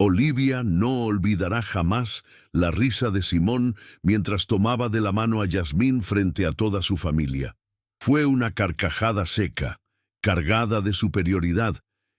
Olivia no olvidará jamás la risa de Simón mientras tomaba de la mano a Yasmín frente a toda su familia. Fue una carcajada seca, cargada de superioridad,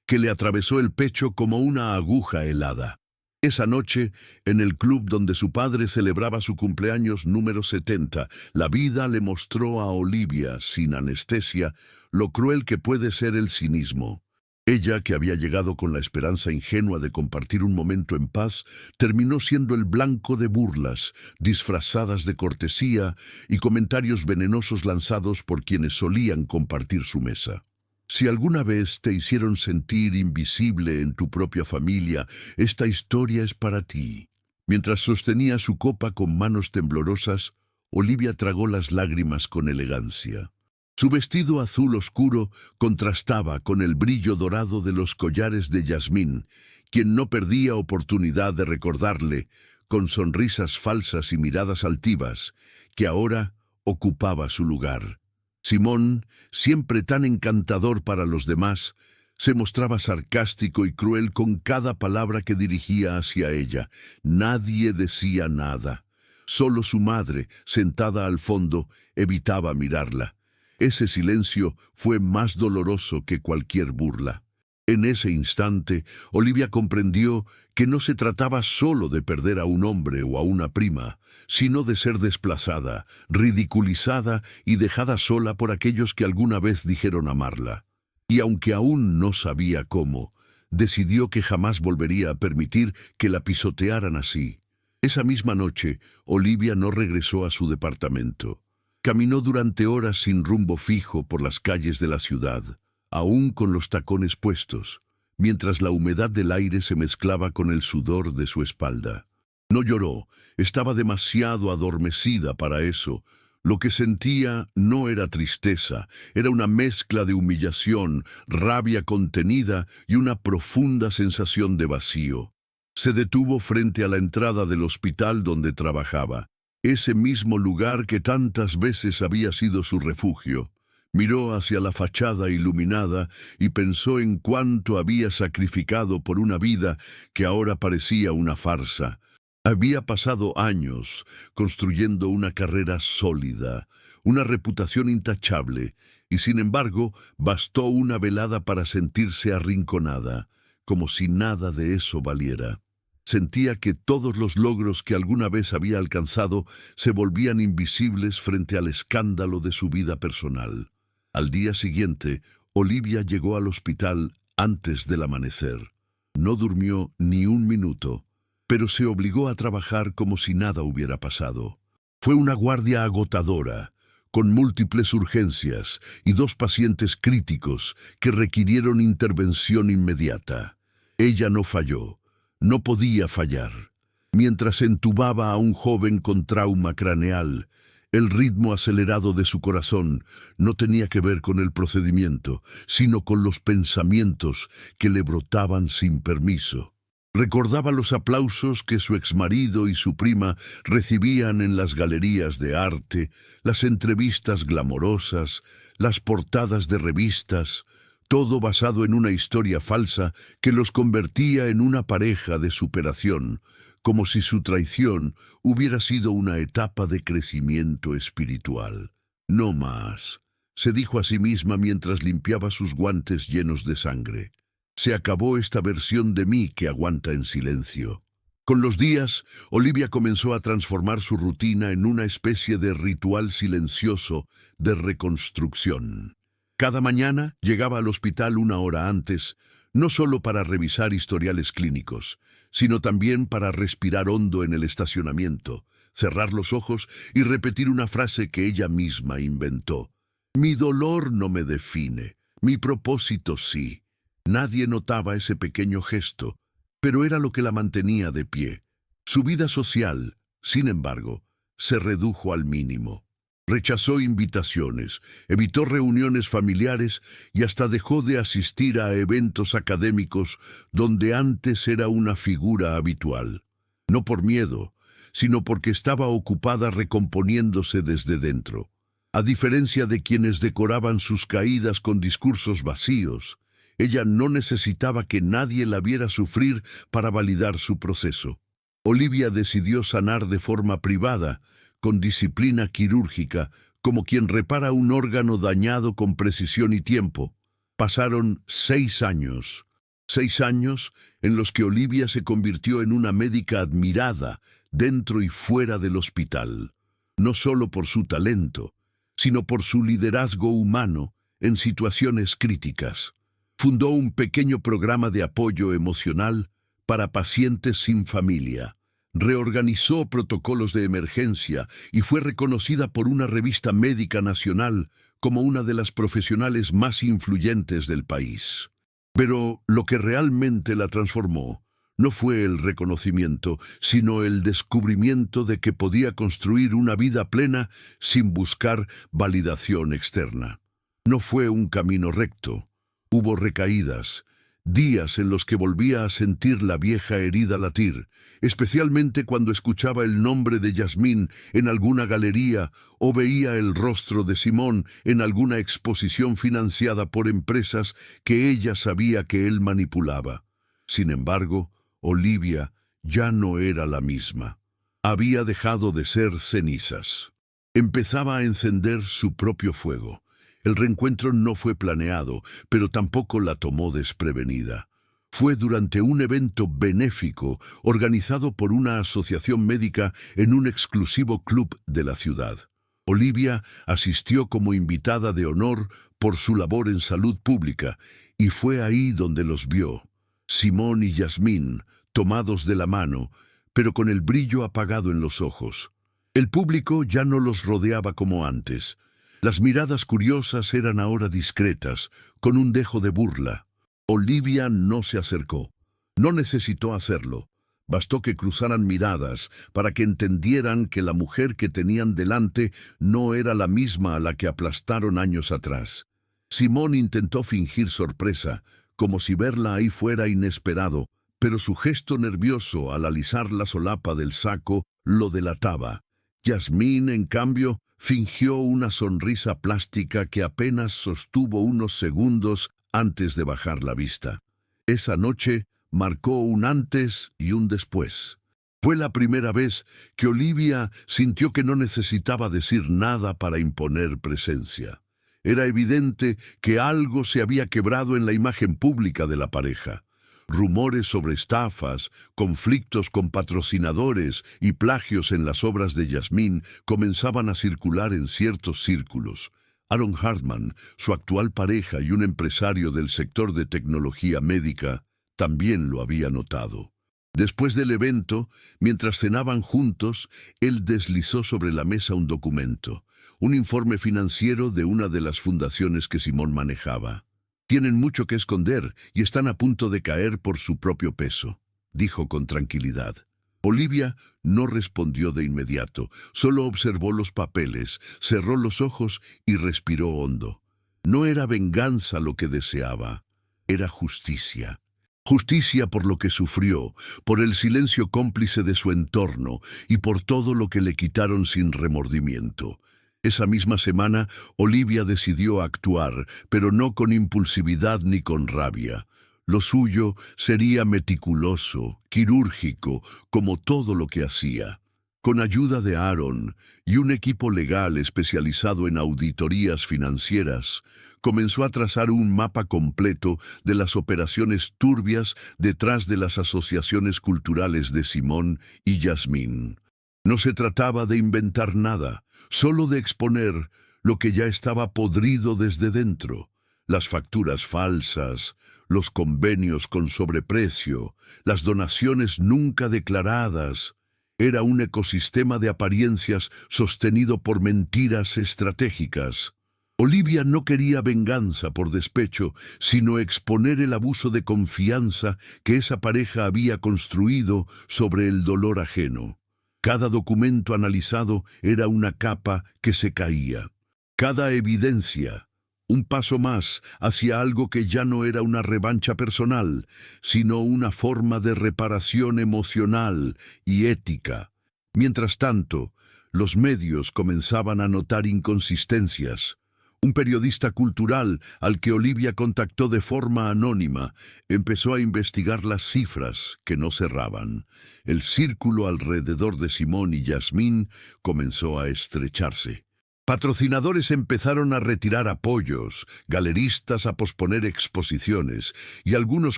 que le atravesó el pecho como una aguja helada. Esa noche, en el club donde su padre celebraba su cumpleaños número 70, la vida le mostró a Olivia, sin anestesia, lo cruel que puede ser el cinismo. Ella, que había llegado con la esperanza ingenua de compartir un momento en paz, terminó siendo el blanco de burlas, disfrazadas de cortesía y comentarios venenosos lanzados por quienes solían compartir su mesa. Si alguna vez te hicieron sentir invisible en tu propia familia, esta historia es para ti. Mientras sostenía su copa con manos temblorosas, Olivia tragó las lágrimas con elegancia. Su vestido azul oscuro contrastaba con el brillo dorado de los collares de Yasmín, quien no perdía oportunidad de recordarle, con sonrisas falsas y miradas altivas, que ahora ocupaba su lugar. Simón, siempre tan encantador para los demás, se mostraba sarcástico y cruel con cada palabra que dirigía hacia ella. Nadie decía nada. Solo su madre, sentada al fondo, evitaba mirarla. Ese silencio fue más doloroso que cualquier burla. En ese instante, Olivia comprendió que no se trataba solo de perder a un hombre o a una prima, sino de ser desplazada, ridiculizada y dejada sola por aquellos que alguna vez dijeron amarla. Y aunque aún no sabía cómo, decidió que jamás volvería a permitir que la pisotearan así. Esa misma noche, Olivia no regresó a su departamento. Caminó durante horas sin rumbo fijo por las calles de la ciudad, aún con los tacones puestos, mientras la humedad del aire se mezclaba con el sudor de su espalda. No lloró, estaba demasiado adormecida para eso. Lo que sentía no era tristeza, era una mezcla de humillación, rabia contenida y una profunda sensación de vacío. Se detuvo frente a la entrada del hospital donde trabajaba, ese mismo lugar que tantas veces había sido su refugio. Miró hacia la fachada iluminada y pensó en cuánto había sacrificado por una vida que ahora parecía una farsa. Había pasado años construyendo una carrera sólida, una reputación intachable, y sin embargo bastó una velada para sentirse arrinconada, como si nada de eso valiera. Sentía que todos los logros que alguna vez había alcanzado se volvían invisibles frente al escándalo de su vida personal. Al día siguiente, Olivia llegó al hospital antes del amanecer. No durmió ni un minuto, pero se obligó a trabajar como si nada hubiera pasado. Fue una guardia agotadora, con múltiples urgencias y 2 pacientes críticos que requirieron intervención inmediata. Ella no falló. No podía fallar. Mientras entubaba a un joven con trauma craneal, el ritmo acelerado de su corazón no tenía que ver con el procedimiento, sino con los pensamientos que le brotaban sin permiso. Recordaba los aplausos que su exmarido y su prima recibían en las galerías de arte, las entrevistas glamorosas, las portadas de revistas, todo basado en una historia falsa que los convertía en una pareja de superación, como si su traición hubiera sido una etapa de crecimiento espiritual. No más, se dijo a sí misma mientras limpiaba sus guantes llenos de sangre. Se acabó esta versión de mí que aguanta en silencio. Con los días, Olivia comenzó a transformar su rutina en una especie de ritual silencioso de reconstrucción. Cada mañana llegaba al hospital 1 hora antes, no solo para revisar historiales clínicos, sino también para respirar hondo en el estacionamiento, cerrar los ojos y repetir una frase que ella misma inventó. Mi dolor no me define, mi propósito sí. Nadie notaba ese pequeño gesto, pero era lo que la mantenía de pie. Su vida social, sin embargo, se redujo al mínimo. Rechazó invitaciones, evitó reuniones familiares y hasta dejó de asistir a eventos académicos donde antes era una figura habitual. No por miedo, sino porque estaba ocupada recomponiéndose desde dentro. A diferencia de quienes decoraban sus caídas con discursos vacíos, Ella no necesitaba que nadie la viera sufrir para validar su proceso. Olivia decidió sanar de forma privada, con disciplina quirúrgica, como quien repara un órgano dañado con precisión y tiempo. Pasaron 6 años. 6 años en los que Olivia se convirtió en una médica admirada dentro y fuera del hospital, no solo por su talento, sino por su liderazgo humano en situaciones críticas. Fundó un pequeño programa de apoyo emocional para pacientes sin familia. Reorganizó protocolos de emergencia y fue reconocida por una revista médica nacional como una de las profesionales más influyentes del país. Pero lo que realmente la transformó no fue el reconocimiento, sino el descubrimiento de que podía construir una vida plena sin buscar validación externa. No fue un camino recto. Hubo recaídas, días en los que volvía a sentir la vieja herida latir, especialmente cuando escuchaba el nombre de Yasmín en alguna galería o veía el rostro de Simón en alguna exposición financiada por empresas que ella sabía que él manipulaba. Sin embargo, Olivia ya no era la misma. Había dejado de ser cenizas. Empezaba a encender su propio fuego. El reencuentro no fue planeado, pero tampoco la tomó desprevenida. Fue durante un evento benéfico organizado por una asociación médica en un exclusivo club de la ciudad. Olivia asistió como invitada de honor por su labor en salud pública, y fue ahí donde los vio, Simón y Yasmín, tomados de la mano, pero con el brillo apagado en los ojos. El público ya no los rodeaba como antes. Las miradas curiosas eran ahora discretas, con un dejo de burla. Olivia no se acercó. No necesitó hacerlo. Bastó que cruzaran miradas para que entendieran que la mujer que tenían delante no era la misma a la que aplastaron años atrás. Simón intentó fingir sorpresa, como si verla ahí fuera inesperado, pero su gesto nervioso al alisar la solapa del saco lo delataba. Yasmín, en cambio, fingió una sonrisa plástica que apenas sostuvo unos segundos antes de bajar la vista. Esa noche marcó un antes y un después. Fue la primera vez que Olivia sintió que no necesitaba decir nada para imponer presencia. Era evidente que algo se había quebrado en la imagen pública de la pareja. Rumores sobre estafas, conflictos con patrocinadores y plagios en las obras de Yasmín comenzaban a circular en ciertos círculos. Aaron Hartman, su actual pareja y un empresario del sector de tecnología médica, también lo había notado. Después del evento, mientras cenaban juntos, él deslizó sobre la mesa un documento, un informe financiero de una de las fundaciones que Simón manejaba. «Tienen mucho que esconder y están a punto de caer por su propio peso», dijo con tranquilidad. Olivia no respondió de inmediato, solo observó los papeles, cerró los ojos y respiró hondo. No era venganza lo que deseaba, era justicia. Justicia por lo que sufrió, por el silencio cómplice de su entorno y por todo lo que le quitaron sin remordimiento. Esa misma semana, Olivia decidió actuar, pero no con impulsividad ni con rabia. Lo suyo sería meticuloso, quirúrgico, como todo lo que hacía. Con ayuda de Aaron y un equipo legal especializado en auditorías financieras, comenzó a trazar un mapa completo de las operaciones turbias detrás de las asociaciones culturales de Simón y Yasmín. No se trataba de inventar nada, solo de exponer lo que ya estaba podrido desde dentro. Las facturas falsas, los convenios con sobreprecio, las donaciones nunca declaradas. Era un ecosistema de apariencias sostenido por mentiras estratégicas. Olivia no quería venganza por despecho, sino exponer el abuso de confianza que esa pareja había construido sobre el dolor ajeno. Cada documento analizado era una capa que se caía. Cada evidencia, un paso más hacia algo que ya no era una revancha personal, sino una forma de reparación emocional y ética. Mientras tanto, los medios comenzaban a notar inconsistencias. Un periodista cultural al que Olivia contactó de forma anónima empezó a investigar las cifras que no cerraban. El círculo alrededor de Simón y Yasmín comenzó a estrecharse. Patrocinadores empezaron a retirar apoyos, galeristas a posponer exposiciones y algunos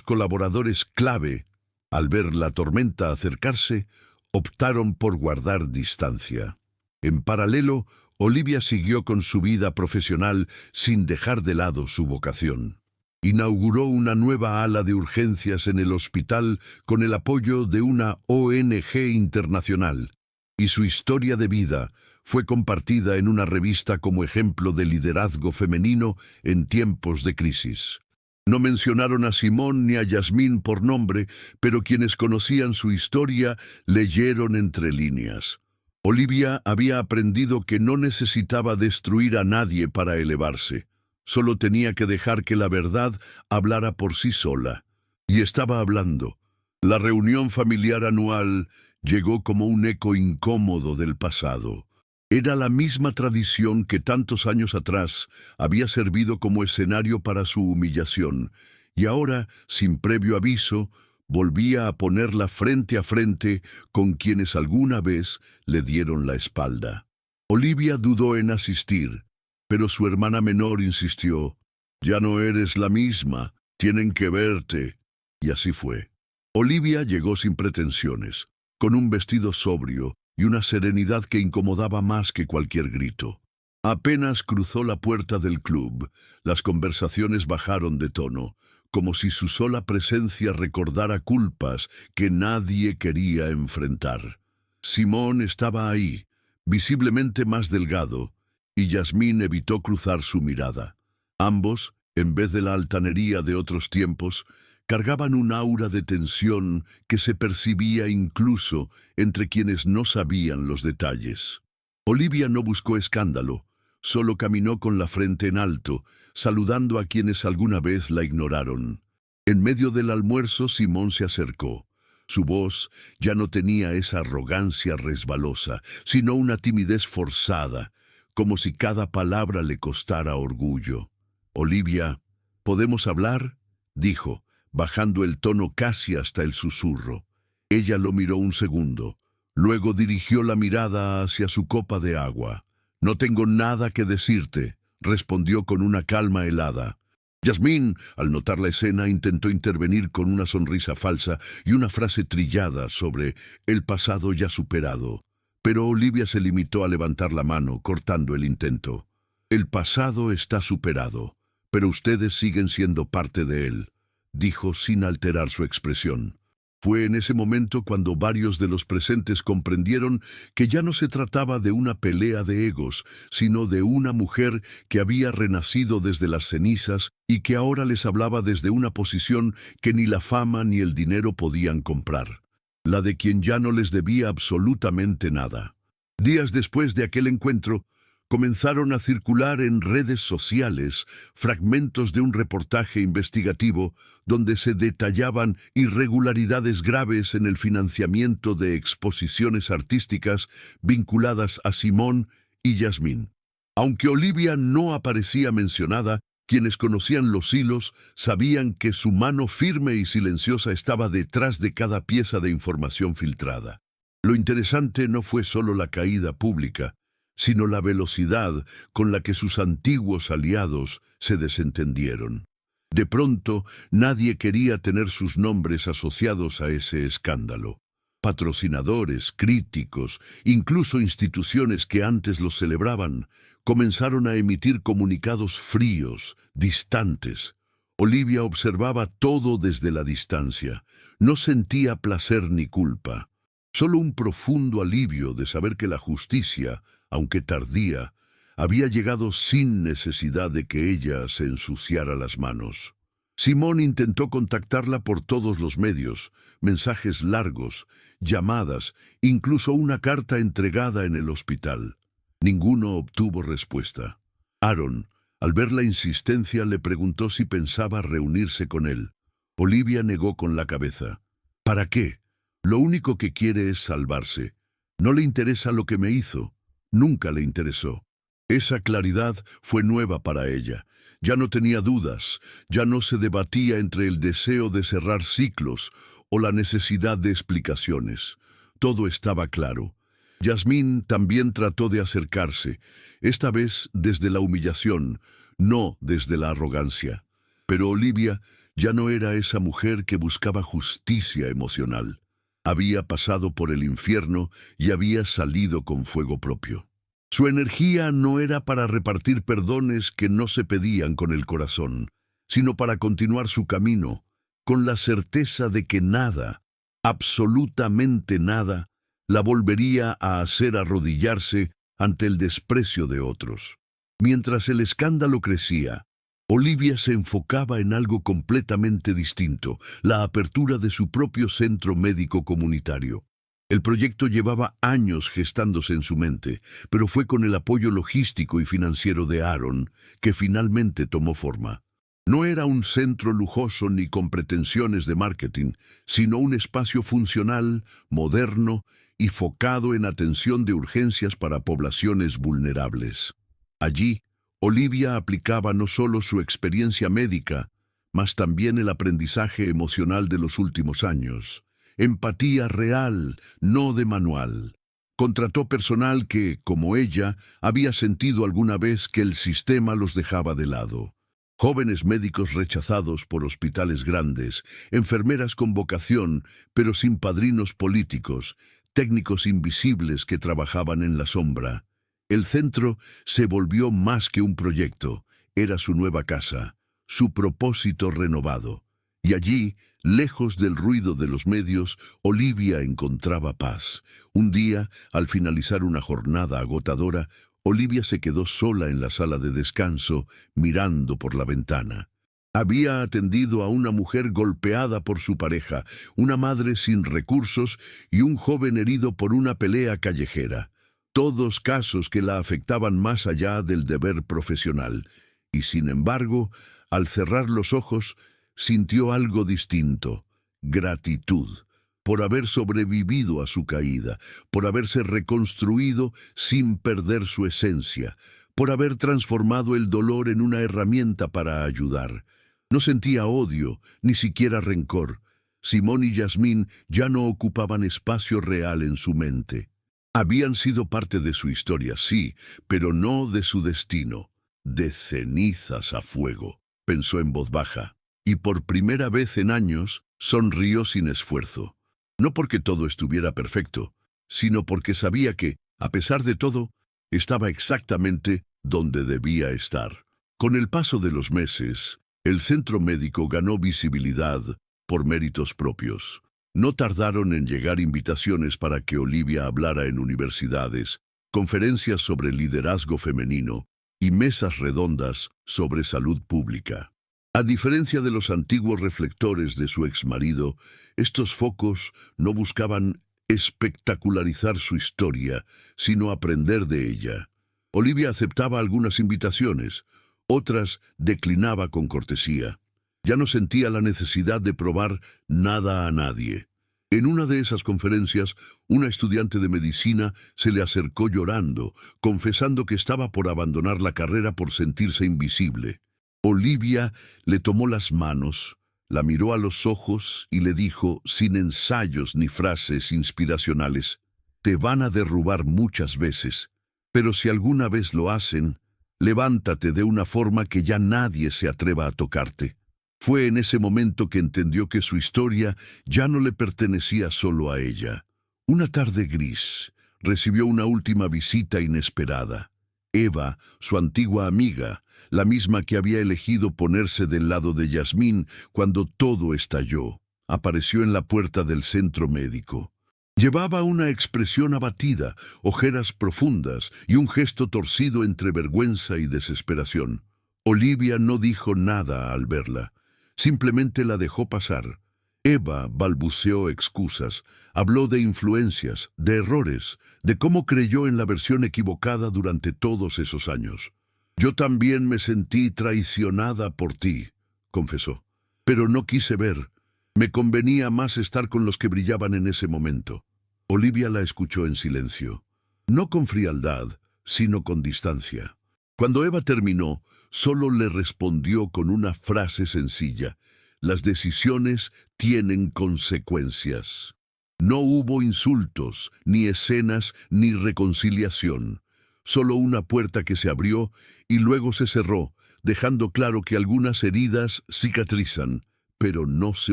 colaboradores clave, al ver la tormenta acercarse, optaron por guardar distancia. En paralelo, Olivia siguió con su vida profesional sin dejar de lado su vocación. Inauguró una nueva ala de urgencias en el hospital con el apoyo de una ONG internacional, y su historia de vida fue compartida en una revista como ejemplo de liderazgo femenino en tiempos de crisis. No mencionaron a Simón ni a Yasmín por nombre, pero quienes conocían su historia leyeron entre líneas. Olivia había aprendido que no necesitaba destruir a nadie para elevarse. Solo tenía que dejar que la verdad hablara por sí sola. Y estaba hablando. La reunión familiar anual llegó como un eco incómodo del pasado. Era la misma tradición que tantos años atrás había servido como escenario para su humillación, y ahora, sin previo aviso, volvía a ponerla frente a frente con quienes alguna vez le dieron la espalda. Olivia dudó en asistir, pero su hermana menor insistió. «Ya no eres la misma, tienen que verte». Y así fue. Olivia llegó sin pretensiones, con un vestido sobrio y una serenidad que incomodaba más que cualquier grito. Apenas cruzó la puerta del club, las conversaciones bajaron de tono, como si su sola presencia recordara culpas que nadie quería enfrentar. Simón estaba ahí, visiblemente más delgado, y Yasmín evitó cruzar su mirada. Ambos, en vez de la altanería de otros tiempos, cargaban un aura de tensión que se percibía incluso entre quienes no sabían los detalles. Olivia no buscó escándalo, solo caminó con la frente en alto, saludando a quienes alguna vez la ignoraron. En medio del almuerzo, Simón se acercó. Su voz ya no tenía esa arrogancia resbalosa, sino una timidez forzada, como si cada palabra le costara orgullo. «Olivia, ¿podemos hablar?», dijo, bajando el tono casi hasta el susurro. Ella lo miró un segundo, luego dirigió la mirada hacia su copa de agua. «No tengo nada que decirte», respondió con una calma helada. Yasmín, al notar la escena, intentó intervenir con una sonrisa falsa y una frase trillada sobre el pasado ya superado. Pero Olivia se limitó a levantar la mano, cortando el intento. «El pasado está superado, pero ustedes siguen siendo parte de él», dijo sin alterar su expresión. Fue en ese momento cuando varios de los presentes comprendieron que ya no se trataba de una pelea de egos, sino de una mujer que había renacido desde las cenizas y que ahora les hablaba desde una posición que ni la fama ni el dinero podían comprar, la de quien ya no les debía absolutamente nada. Días después de aquel encuentro, comenzaron a circular en redes sociales fragmentos de un reportaje investigativo donde se detallaban irregularidades graves en el financiamiento de exposiciones artísticas vinculadas a Simón y Yasmín. Aunque Olivia no aparecía mencionada, quienes conocían los hilos sabían que su mano firme y silenciosa estaba detrás de cada pieza de información filtrada. Lo interesante no fue solo la caída pública, sino la velocidad con la que sus antiguos aliados se desentendieron. De pronto, nadie quería tener sus nombres asociados a ese escándalo. Patrocinadores, críticos, incluso instituciones que antes los celebraban, comenzaron a emitir comunicados fríos, distantes. Olivia observaba todo desde la distancia. No sentía placer ni culpa, solo un profundo alivio de saber que la justicia, aunque tardía, había llegado sin necesidad de que ella se ensuciara las manos. Simón intentó contactarla por todos los medios, mensajes largos, llamadas, incluso una carta entregada en el hospital. Ninguno obtuvo respuesta. Aaron, al ver la insistencia, le preguntó si pensaba reunirse con él. Olivia negó con la cabeza. «¿Para qué? Lo único que quiere es salvarse. No le interesa lo que me hizo. Nunca le interesó». Esa claridad fue nueva para ella. Ya no tenía dudas, ya no se debatía entre el deseo de cerrar ciclos o la necesidad de explicaciones. Todo estaba claro. Yasmín también trató de acercarse, esta vez desde la humillación, no desde la arrogancia. Pero Olivia ya no era esa mujer que buscaba justicia emocional. Había pasado por el infierno y había salido con fuego propio. Su energía no era para repartir perdones que no se pedían con el corazón, sino para continuar su camino, con la certeza de que nada, absolutamente nada, la volvería a hacer arrodillarse ante el desprecio de otros. Mientras el escándalo crecía, Olivia se enfocaba en algo completamente distinto, la apertura de su propio centro médico comunitario. El proyecto llevaba años gestándose en su mente, pero fue con el apoyo logístico y financiero de Aaron que finalmente tomó forma. No era un centro lujoso ni con pretensiones de marketing, sino un espacio funcional, moderno y focado en atención de urgencias para poblaciones vulnerables. Allí, Olivia aplicaba no solo su experiencia médica, mas también el aprendizaje emocional de los últimos años. Empatía real, no de manual. Contrató personal que, como ella, había sentido alguna vez que el sistema los dejaba de lado. Jóvenes médicos rechazados por hospitales grandes, enfermeras con vocación, pero sin padrinos políticos, técnicos invisibles que trabajaban en la sombra. El centro se volvió más que un proyecto, era su nueva casa, su propósito renovado. Y allí, lejos del ruido de los medios, Olivia encontraba paz. Un día, al finalizar una jornada agotadora, Olivia se quedó sola en la sala de descanso, mirando por la ventana. Había atendido a una mujer golpeada por su pareja, una madre sin recursos y un joven herido por una pelea callejera. Todos casos que la afectaban más allá del deber profesional. Y sin embargo, al cerrar los ojos, sintió algo distinto: gratitud, por haber sobrevivido a su caída, por haberse reconstruido sin perder su esencia, por haber transformado el dolor en una herramienta para ayudar. No sentía odio, ni siquiera rencor. Simón y Yasmín ya no ocupaban espacio real en su mente. Habían sido parte de su historia, sí, pero no de su destino. De cenizas a fuego, pensó en voz baja, y por primera vez en años sonrió sin esfuerzo. No porque todo estuviera perfecto, sino porque sabía que, a pesar de todo, estaba exactamente donde debía estar. Con el paso de los meses, el centro médico ganó visibilidad por méritos propios. No tardaron en llegar invitaciones para que Olivia hablara en universidades, conferencias sobre liderazgo femenino y mesas redondas sobre salud pública. A diferencia de los antiguos reflectores de su exmarido, estos focos no buscaban espectacularizar su historia, sino aprender de ella. Olivia aceptaba algunas invitaciones, otras declinaba con cortesía. Ya no sentía la necesidad de probar nada a nadie. En una de esas conferencias, una estudiante de medicina se le acercó llorando, confesando que estaba por abandonar la carrera por sentirse invisible. Olivia le tomó las manos, la miró a los ojos y le dijo, sin ensayos ni frases inspiracionales: «Te van a derrubar muchas veces, pero si alguna vez lo hacen, levántate de una forma que ya nadie se atreva a tocarte». Fue en ese momento que entendió que su historia ya no le pertenecía solo a ella. Una tarde gris, recibió una última visita inesperada. Eva, su antigua amiga, la misma que había elegido ponerse del lado de Yasmín cuando todo estalló, apareció en la puerta del centro médico. Llevaba una expresión abatida, ojeras profundas y un gesto torcido entre vergüenza y desesperación. Olivia no dijo nada al verla. Simplemente la dejó pasar. Eva balbuceó excusas, habló de influencias, de errores, de cómo creyó en la versión equivocada durante todos esos años. «Yo también me sentí traicionada por ti», confesó. «Pero no quise ver. Me convenía más estar con los que brillaban en ese momento». Olivia la escuchó en silencio. No con frialdad, sino con distancia. Cuando Eva terminó, solo le respondió con una frase sencilla: las decisiones tienen consecuencias. No hubo insultos, ni escenas, ni reconciliación. Solo una puerta que se abrió y luego se cerró, dejando claro que algunas heridas cicatrizan, pero no se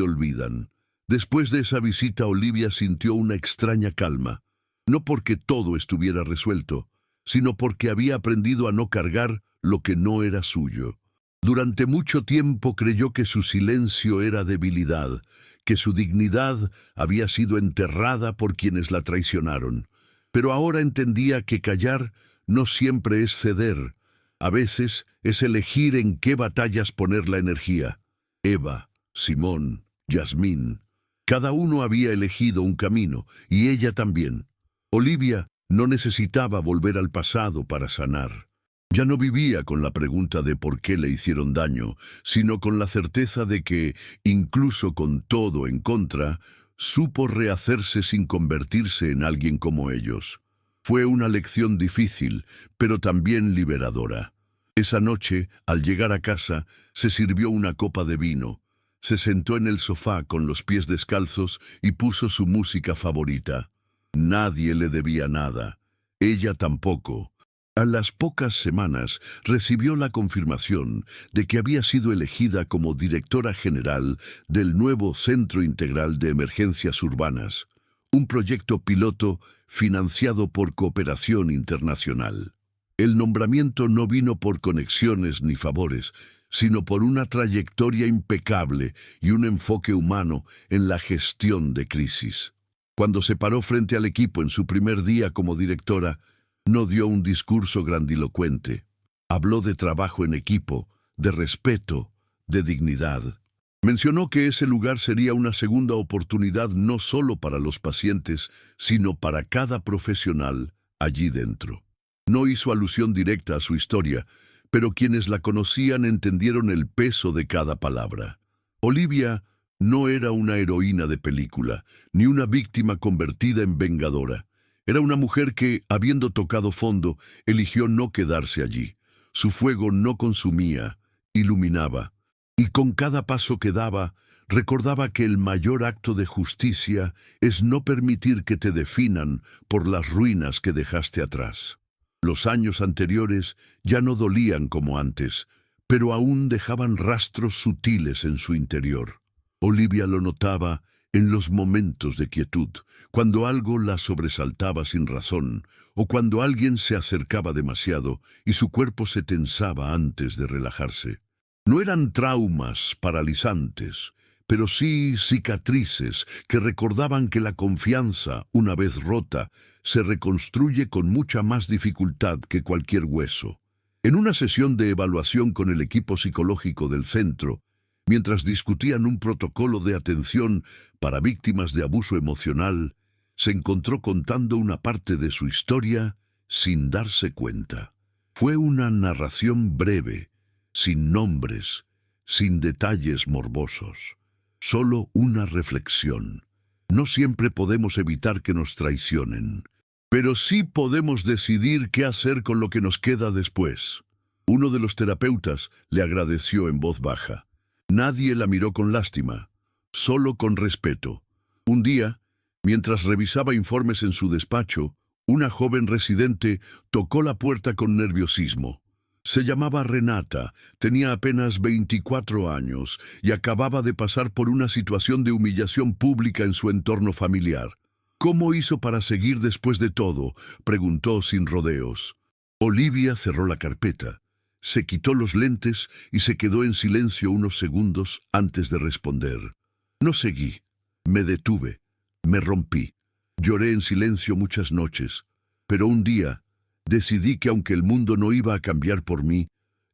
olvidan. Después de esa visita, Olivia sintió una extraña calma, no porque todo estuviera resuelto, sino porque había aprendido a no cargar lo que no era suyo. Durante mucho tiempo creyó que su silencio era debilidad, que su dignidad había sido enterrada por quienes la traicionaron. Pero ahora entendía que callar no siempre es ceder. A veces es elegir en qué batallas poner la energía. Eva, Simón, Yasmín, cada uno había elegido un camino, y ella también. Olivia no necesitaba volver al pasado para sanar. Ya no vivía con la pregunta de por qué le hicieron daño, sino con la certeza de que, incluso con todo en contra, supo rehacerse sin convertirse en alguien como ellos. Fue una lección difícil, pero también liberadora. Esa noche, al llegar a casa, se sirvió una copa de vino. Se sentó en el sofá con los pies descalzos y puso su música favorita. Nadie le debía nada. Ella tampoco. A las pocas semanas recibió la confirmación de que había sido elegida como directora general del nuevo Centro Integral de Emergencias Urbanas, un proyecto piloto financiado por Cooperación Internacional. El nombramiento no vino por conexiones ni favores, sino por una trayectoria impecable y un enfoque humano en la gestión de crisis. Cuando se paró frente al equipo en su primer día como directora, no dio un discurso grandilocuente. Habló de trabajo en equipo, de respeto, de dignidad. Mencionó que ese lugar sería una segunda oportunidad no solo para los pacientes, sino para cada profesional allí dentro. No hizo alusión directa a su historia, pero quienes la conocían entendieron el peso de cada palabra. Olivia no era una heroína de película, ni una víctima convertida en vengadora. Era una mujer que, habiendo tocado fondo, eligió no quedarse allí. Su fuego no consumía, iluminaba. Y con cada paso que daba, recordaba que el mayor acto de justicia es no permitir que te definan por las ruinas que dejaste atrás. Los años anteriores ya no dolían como antes, pero aún dejaban rastros sutiles en su interior. Olivia lo notaba en los momentos de quietud, cuando algo la sobresaltaba sin razón, o cuando alguien se acercaba demasiado y su cuerpo se tensaba antes de relajarse. No eran traumas paralizantes, pero sí cicatrices que recordaban que la confianza, una vez rota, se reconstruye con mucha más dificultad que cualquier hueso. En una sesión de evaluación con el equipo psicológico del centro, mientras discutían un protocolo de atención para víctimas de abuso emocional, se encontró contando una parte de su historia sin darse cuenta. Fue una narración breve, sin nombres, sin detalles morbosos, solo una reflexión. No siempre podemos evitar que nos traicionen, pero sí podemos decidir qué hacer con lo que nos queda después. Uno de los terapeutas le agradeció en voz baja. Nadie la miró con lástima, solo con respeto. Un día, mientras revisaba informes en su despacho, una joven residente tocó la puerta con nerviosismo. Se llamaba Renata, tenía apenas 24 años y acababa de pasar por una situación de humillación pública en su entorno familiar. ¿Cómo hizo para seguir después de todo?, preguntó sin rodeos. Olivia cerró la carpeta, se quitó los lentes y se quedó en silencio unos segundos antes de responder. No seguí, me detuve, me rompí. Lloré en silencio muchas noches, pero un día decidí que aunque el mundo no iba a cambiar por mí,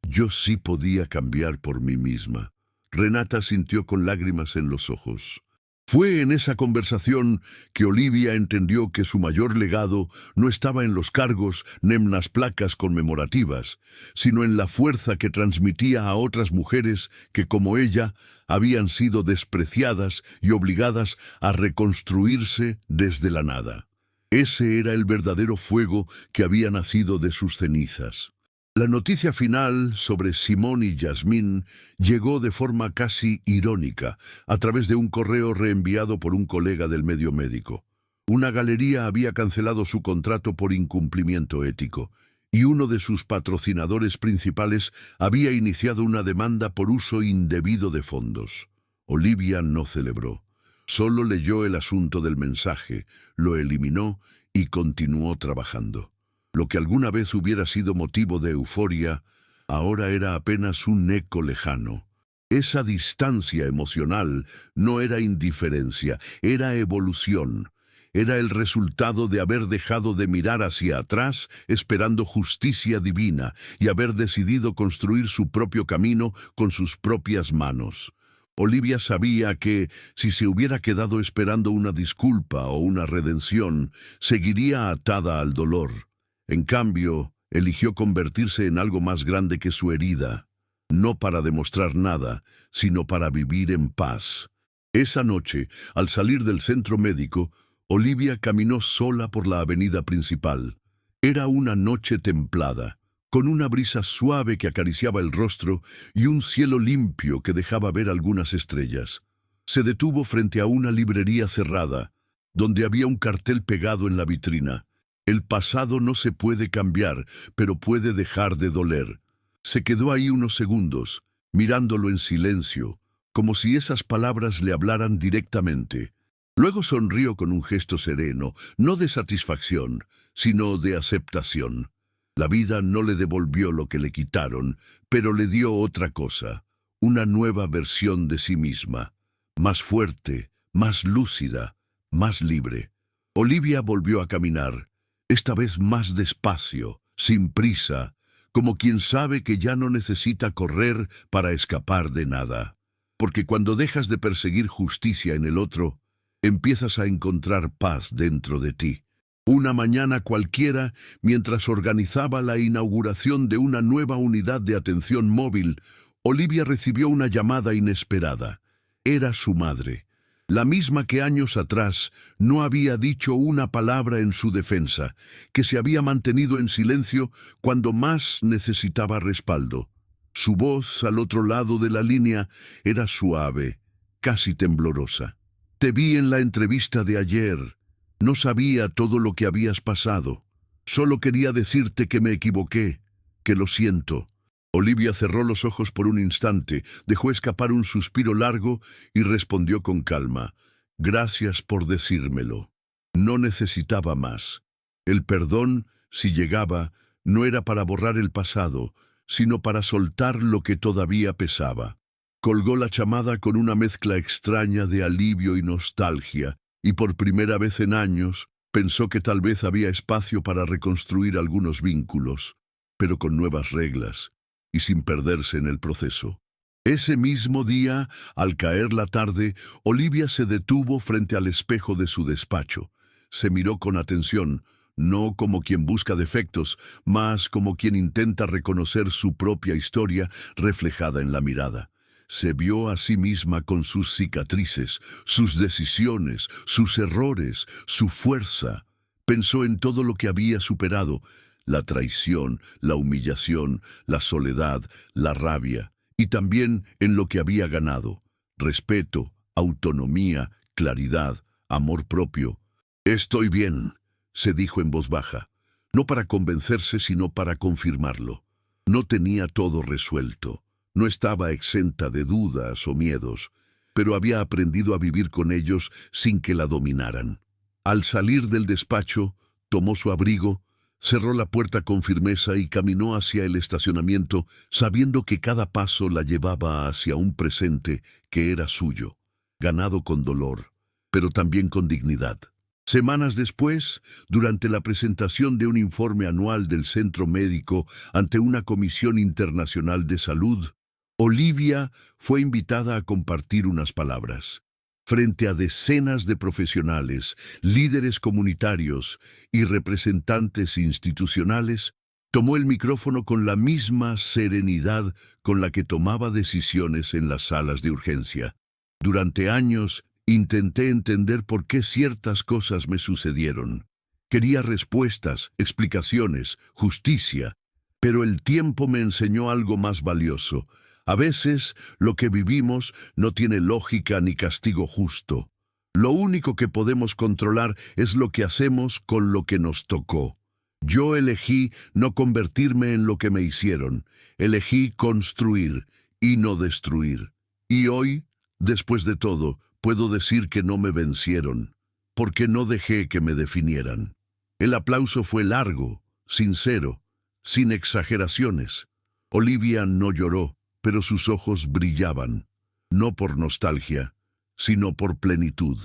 yo sí podía cambiar por mí misma. Renata sintió con lágrimas en los ojos. Fue en esa conversación que Olivia entendió que su mayor legado no estaba en los cargos ni en las placas conmemorativas, sino en la fuerza que transmitía a otras mujeres que, como ella, habían sido despreciadas y obligadas a reconstruirse desde la nada. Ese era el verdadero fuego que había nacido de sus cenizas. La noticia final sobre Simón y Yasmín llegó de forma casi irónica a través de un correo reenviado por un colega del medio médico. Una galería había cancelado su contrato por incumplimiento ético y uno de sus patrocinadores principales había iniciado una demanda por uso indebido de fondos. Olivia no celebró. Solo leyó el asunto del mensaje, lo eliminó y continuó trabajando. Lo que alguna vez hubiera sido motivo de euforia, ahora era apenas un eco lejano. Esa distancia emocional no era indiferencia, era evolución. Era el resultado de haber dejado de mirar hacia atrás esperando justicia divina y haber decidido construir su propio camino con sus propias manos. Olivia sabía que, si se hubiera quedado esperando una disculpa o una redención, seguiría atada al dolor. En cambio, eligió convertirse en algo más grande que su herida, no para demostrar nada, sino para vivir en paz. Esa noche, al salir del centro médico, Olivia caminó sola por la avenida principal. Era una noche templada, con una brisa suave que acariciaba el rostro y un cielo limpio que dejaba ver algunas estrellas. Se detuvo frente a una librería cerrada, donde había un cartel pegado en la vitrina. El pasado no se puede cambiar, pero puede dejar de doler. Se quedó ahí unos segundos, mirándolo en silencio, como si esas palabras le hablaran directamente. Luego sonrió con un gesto sereno, no de satisfacción, sino de aceptación. La vida no le devolvió lo que le quitaron, pero le dio otra cosa, una nueva versión de sí misma, más fuerte, más lúcida, más libre. Olivia volvió a caminar, esta vez más despacio, sin prisa, como quien sabe que ya no necesita correr para escapar de nada. Porque cuando dejas de perseguir justicia en el otro, empiezas a encontrar paz dentro de ti. Una mañana cualquiera, mientras organizaba la inauguración de una nueva unidad de atención móvil, Olivia recibió una llamada inesperada. Era su madre, la misma que años atrás no había dicho una palabra en su defensa, que se había mantenido en silencio cuando más necesitaba respaldo. Su voz al otro lado de la línea era suave, casi temblorosa. Te vi en la entrevista de ayer. No sabía todo lo que habías pasado. Solo quería decirte que me equivoqué, que lo siento. Olivia cerró los ojos por un instante, dejó escapar un suspiro largo y respondió con calma. Gracias por decírmelo. No necesitaba más. El perdón, si llegaba, no era para borrar el pasado, sino para soltar lo que todavía pesaba. Colgó la chamada con una mezcla extraña de alivio y nostalgia, y por primera vez en años pensó que tal vez había espacio para reconstruir algunos vínculos, pero con nuevas reglas y sin perderse en el proceso. Ese mismo día, al caer la tarde, Olivia se detuvo frente al espejo de su despacho. Se miró con atención, no como quien busca defectos, más como quien intenta reconocer su propia historia reflejada en la mirada. Se vio a sí misma con sus cicatrices, sus decisiones, sus errores, su fuerza. Pensó en todo lo que había superado, la traición, la humillación, la soledad, la rabia, y también en lo que había ganado: respeto, autonomía, claridad, amor propio. Estoy bien, se dijo en voz baja, no para convencerse sino para confirmarlo. No tenía todo resuelto, no estaba exenta de dudas o miedos, pero había aprendido a vivir con ellos sin que la dominaran. Al salir del despacho, tomó su abrigo, cerró la puerta con firmeza y caminó hacia el estacionamiento, sabiendo que cada paso la llevaba hacia un presente que era suyo, ganado con dolor, pero también con dignidad. Semanas después, durante la presentación de un informe anual del centro médico ante una comisión internacional de salud, Olivia fue invitada a compartir unas palabras. Frente a decenas de profesionales, líderes comunitarios y representantes institucionales, tomó el micrófono con la misma serenidad con la que tomaba decisiones en las salas de urgencia. Durante años, intenté entender por qué ciertas cosas me sucedieron. Quería respuestas, explicaciones, justicia, Pero el tiempo me enseñó algo más valioso. A veces lo que vivimos no tiene lógica ni castigo justo. Lo único que podemos controlar es lo que hacemos con lo que nos tocó. Yo elegí no convertirme en lo que me hicieron. Elegí construir y no destruir. Y hoy, después de todo, puedo decir que no me vencieron, porque no dejé que me definieran. El aplauso fue largo, sincero, sin exageraciones. Olivia no lloró, pero sus ojos brillaban, no por nostalgia, sino por plenitud.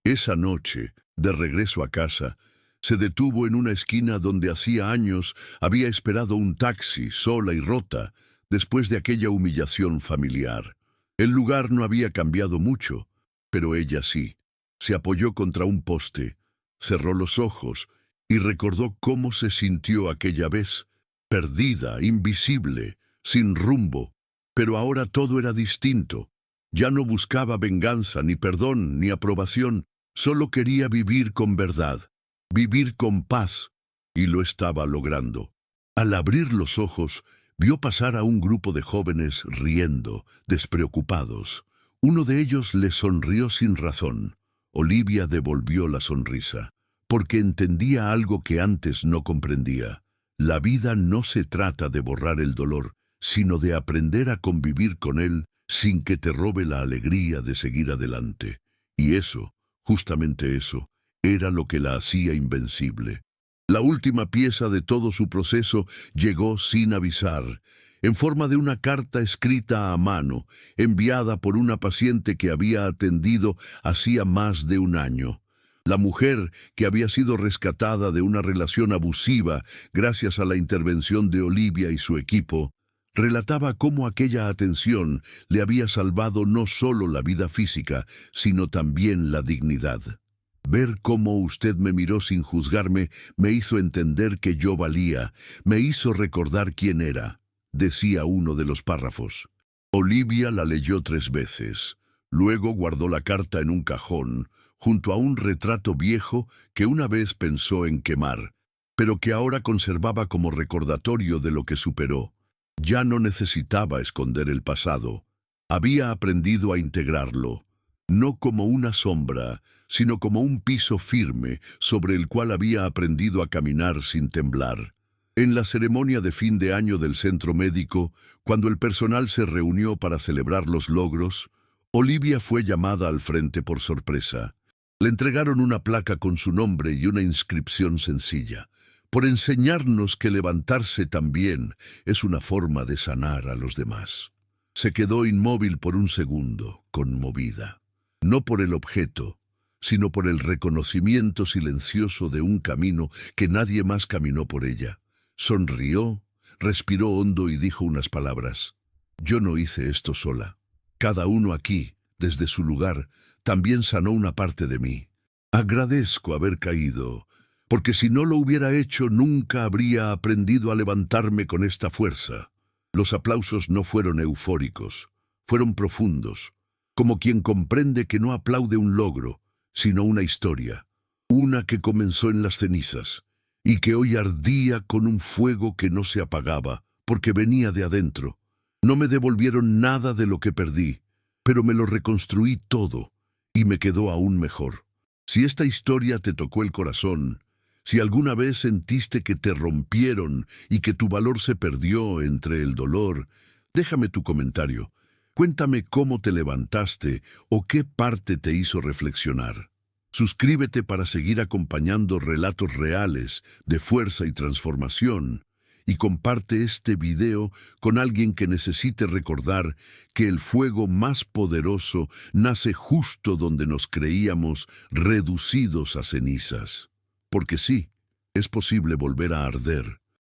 Esa noche, de regreso a casa, se detuvo en una esquina donde hacía años había esperado un taxi, sola y rota, después de aquella humillación familiar. El lugar no había cambiado mucho, pero ella sí. Se apoyó contra un poste, cerró los ojos y recordó cómo se sintió aquella vez, perdida, invisible, sin rumbo. Pero ahora todo era distinto. Ya no buscaba venganza, ni perdón, ni aprobación. Solo quería vivir con verdad, vivir con paz, y lo estaba logrando. Al abrir los ojos, vio pasar a un grupo de jóvenes riendo, despreocupados. Uno de ellos le sonrió sin razón. Olivia devolvió la sonrisa, porque entendía algo que antes no comprendía. La vida no se trata de borrar el dolor, sino de aprender a convivir con él sin que te robe la alegría de seguir adelante. Y eso, justamente eso, era lo que la hacía invencible. La última pieza de todo su proceso llegó sin avisar, en forma de una carta escrita a mano, enviada por una paciente que había atendido hacía más de un año. La mujer, que había sido rescatada de una relación abusiva gracias a la intervención de Olivia y su equipo, relataba cómo aquella atención le había salvado no solo la vida física, sino también la dignidad. Ver cómo usted me miró sin juzgarme me hizo entender que yo valía, me hizo recordar quién era, decía uno de los párrafos. Olivia la leyó 3 veces. Luego guardó la carta en un cajón, junto a un retrato viejo que una vez pensó en quemar, pero que ahora conservaba como recordatorio de lo que superó. Ya no necesitaba esconder el pasado. Había aprendido a integrarlo, no como una sombra, sino como un piso firme sobre el cual había aprendido a caminar sin temblar. En la ceremonia de fin de año del centro médico, cuando el personal se reunió para celebrar los logros, Olivia fue llamada al frente por sorpresa. Le entregaron una placa con su nombre y una inscripción sencilla, por enseñarnos que levantarse también es una forma de sanar a los demás. Se quedó inmóvil por un segundo, conmovida, no por el objeto, sino por el reconocimiento silencioso de un camino que nadie más caminó por ella. Sonrió, respiró hondo y dijo unas palabras. Yo no hice esto sola. Cada uno aquí, desde su lugar, también sanó una parte de mí. Agradezco haber caído, porque si no lo hubiera hecho nunca habría aprendido a levantarme con esta fuerza. Los aplausos no fueron eufóricos, fueron profundos, como quien comprende que no aplaude un logro, sino una historia, una que comenzó en las cenizas, y que hoy ardía con un fuego que no se apagaba, porque venía de adentro. No me devolvieron nada de lo que perdí, pero me lo reconstruí todo, y me quedó aún mejor. Si esta historia te tocó el corazón, si alguna vez sentiste que te rompieron y que tu valor se perdió entre el dolor, déjame tu comentario. Cuéntame cómo te levantaste o qué parte te hizo reflexionar. Suscríbete para seguir acompañando relatos reales de fuerza y transformación y comparte este video con alguien que necesite recordar que el fuego más poderoso nace justo donde nos creíamos reducidos a cenizas. Porque sí, es posible volver a arder,